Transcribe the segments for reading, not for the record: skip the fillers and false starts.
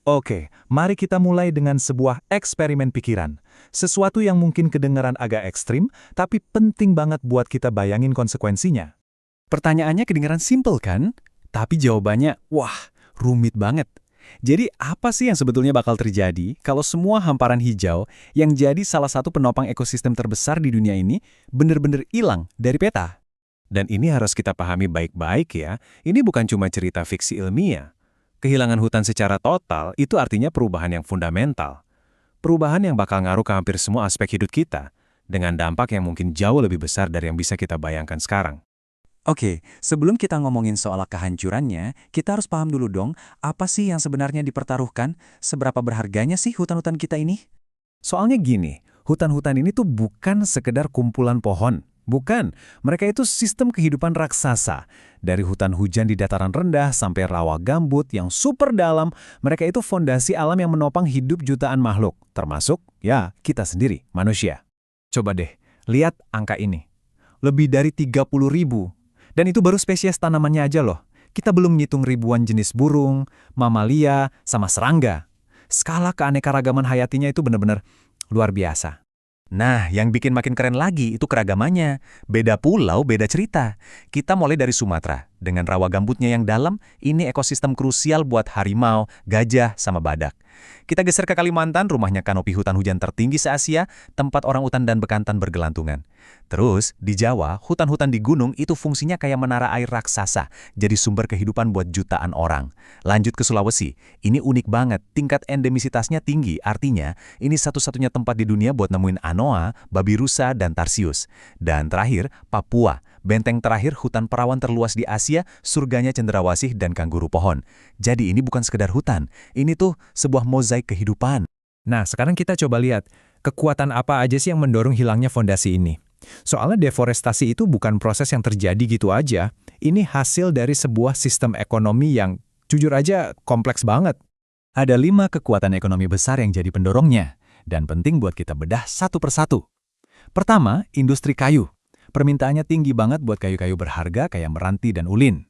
Oke, mari kita mulai dengan sebuah eksperimen pikiran. Sesuatu yang mungkin kedengaran agak ekstrim, tapi penting banget buat kita bayangin konsekuensinya. Pertanyaannya kedengaran simpel kan? Tapi jawabannya, wah, rumit banget. Jadi apa sih yang sebetulnya bakal terjadi kalau semua hamparan hijau yang jadi salah satu penopang ekosistem terbesar di dunia ini benar-benar hilang dari peta? Dan ini harus kita pahami baik-baik ya, ini bukan cuma cerita fiksi ilmiah. Kehilangan hutan secara total itu artinya perubahan yang fundamental. Perubahan yang bakal ngaruh ke hampir semua aspek hidup kita, dengan dampak yang mungkin jauh lebih besar dari yang bisa kita bayangkan sekarang. Oke, sebelum kita ngomongin soal kehancurannya, kita harus paham dulu dong, apa sih yang sebenarnya dipertaruhkan? Seberapa berharganya sih hutan-hutan kita ini? Soalnya gini, hutan-hutan ini tuh bukan sekedar kumpulan pohon. Bukan, mereka itu sistem kehidupan raksasa. Dari hutan hujan di dataran rendah sampai rawa gambut yang super dalam, mereka itu fondasi alam yang menopang hidup jutaan makhluk, termasuk, ya, kita sendiri, manusia. Coba deh, lihat angka ini. Lebih dari 30.000. Dan itu baru spesies tanamannya aja loh. Kita belum ngitung ribuan jenis burung, mamalia, sama serangga. Skala keanekaragaman hayatinya itu benar-benar luar biasa. Nah, yang bikin makin keren lagi itu keragamannya. Beda pulau, beda cerita. Kita mulai dari Sumatera. Dengan rawa gambutnya yang dalam, ini ekosistem krusial buat harimau, gajah, sama badak. Kita geser ke Kalimantan, rumahnya kanopi hutan hujan tertinggi se-Asia, tempat orangutan dan bekantan bergelantungan. Terus, di Jawa, hutan-hutan di gunung itu fungsinya kayak menara air raksasa, jadi sumber kehidupan buat jutaan orang. Lanjut ke Sulawesi, ini unik banget, tingkat endemisitasnya tinggi, artinya ini satu-satunya tempat di dunia buat nemuin anoa, babi rusa, dan tarsius. Dan terakhir, Papua, benteng terakhir hutan perawan terluas di Asia, surganya cendrawasih dan kangguru pohon. Jadi ini bukan sekedar hutan, ini tuh sebuah mozaik kehidupan. Nah, sekarang kita coba lihat, kekuatan apa aja sih yang mendorong hilangnya fondasi ini? Soalnya deforestasi itu bukan proses yang terjadi gitu aja. Ini hasil dari sebuah sistem ekonomi yang jujur aja kompleks banget. Ada 5 kekuatan ekonomi besar yang jadi pendorongnya, dan penting buat kita bedah satu persatu. Pertama, industri kayu. Permintaannya tinggi banget buat kayu-kayu berharga kayak meranti dan ulin.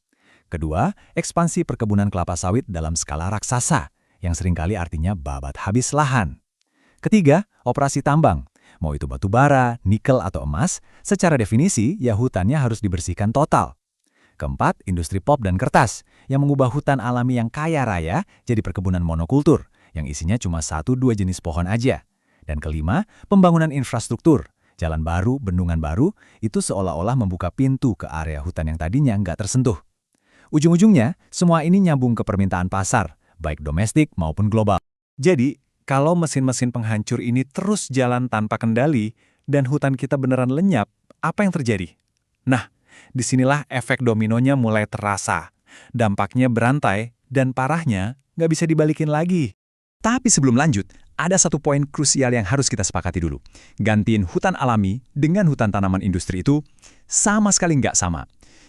Kedua, ekspansi perkebunan kelapa sawit dalam skala raksasa, yang seringkali artinya babat habis lahan. Ketiga, operasi tambang. Mau itu batu bara, nikel, atau emas, secara definisi, ya hutannya harus dibersihkan total. Keempat, industri pop dan kertas, yang mengubah hutan alami yang kaya raya jadi perkebunan monokultur, yang isinya cuma 1-2 jenis pohon aja. Dan kelima, pembangunan infrastruktur. Jalan baru, bendungan baru, itu seolah-olah membuka pintu ke area hutan yang tadinya nggak tersentuh. Ujung-ujungnya, semua ini nyambung ke permintaan pasar, baik domestik maupun global. Jadi, kalau mesin-mesin penghancur ini terus jalan tanpa kendali dan hutan kita beneran lenyap, apa yang terjadi? Nah, disinilah efek dominonya mulai terasa. Dampaknya berantai dan parahnya nggak bisa dibalikin lagi. Tapi sebelum lanjut, ada satu poin krusial yang harus kita sepakati dulu. Gantiin hutan alami dengan hutan tanaman industri itu sama sekali nggak sama.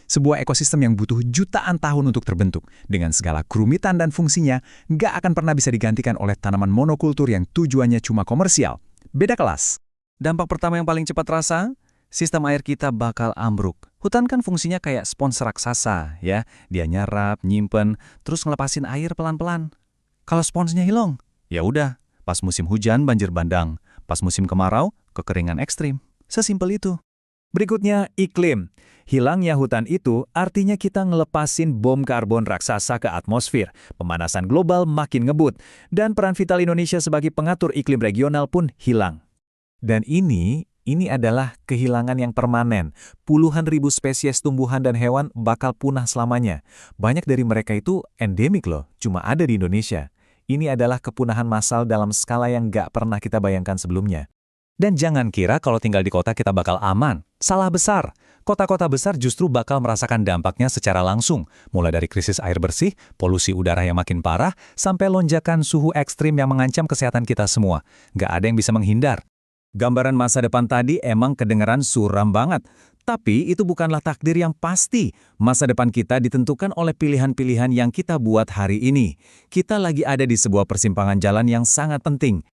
Sebuah ekosistem yang butuh jutaan tahun untuk terbentuk, dengan segala kerumitan dan fungsinya, nggak akan pernah bisa digantikan oleh tanaman monokultur yang tujuannya cuma komersial. Beda kelas. Dampak pertama yang paling cepat terasa, sistem air kita bakal ambruk. Hutan kan fungsinya kayak spons raksasa, ya. Dia nyerap, nyimpen, terus ngelepasin air pelan-pelan. Kalau sponsnya hilang, ya udah, pas musim hujan banjir bandang, pas musim kemarau, kekeringan ekstrim. Sesimpel itu. Berikutnya, iklim. Hilangnya hutan itu artinya kita ngelepasin bom karbon raksasa ke atmosfer. Pemanasan global makin ngebut. Dan peran vital Indonesia sebagai pengatur iklim regional pun hilang. Dan ini adalah kehilangan yang permanen. Puluhan ribu spesies tumbuhan dan hewan bakal punah selamanya. Banyak dari mereka itu endemik loh, cuma ada di Indonesia. Ini adalah kepunahan massal dalam skala yang nggak pernah kita bayangkan sebelumnya. Dan jangan kira kalau tinggal di kota kita bakal aman. Salah besar. Kota-kota besar justru bakal merasakan dampaknya secara langsung. Mulai dari krisis air bersih, polusi udara yang makin parah, sampai lonjakan suhu ekstrim yang mengancam kesehatan kita semua. Nggak ada yang bisa menghindar. Gambaran masa depan tadi emang kedengeran suram banget. Tapi itu bukanlah takdir yang pasti. Masa depan kita ditentukan oleh pilihan-pilihan yang kita buat hari ini. Kita lagi ada di sebuah persimpangan jalan yang sangat penting.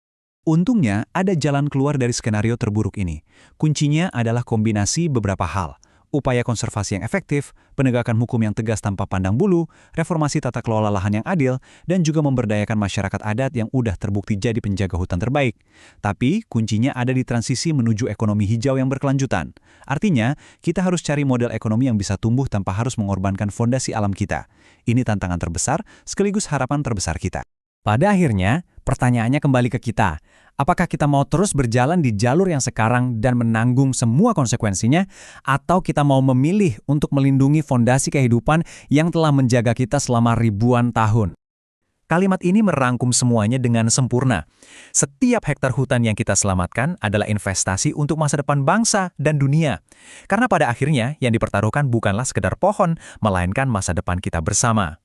Untungnya, ada jalan keluar dari skenario terburuk ini. Kuncinya adalah kombinasi beberapa hal. upaya konservasi yang efektif, penegakan hukum yang tegas tanpa pandang bulu, reformasi tata kelola lahan yang adil, dan juga memberdayakan masyarakat adat yang udah terbukti jadi penjaga hutan terbaik. Tapi, kuncinya ada di transisi menuju ekonomi hijau yang berkelanjutan. Artinya, kita harus cari model ekonomi yang bisa tumbuh tanpa harus mengorbankan fondasi alam kita. Ini tantangan terbesar, sekaligus harapan terbesar kita. Pada akhirnya, pertanyaannya kembali ke kita. Apakah kita mau terus berjalan di jalur yang sekarang dan menanggung semua konsekuensinya, atau kita mau memilih untuk melindungi fondasi kehidupan yang telah menjaga kita selama ribuan tahun? Kalimat ini merangkum semuanya dengan sempurna. Setiap hektar hutan yang kita selamatkan adalah investasi untuk masa depan bangsa dan dunia. Karena pada akhirnya yang dipertaruhkan bukanlah sekedar pohon, melainkan masa depan kita bersama.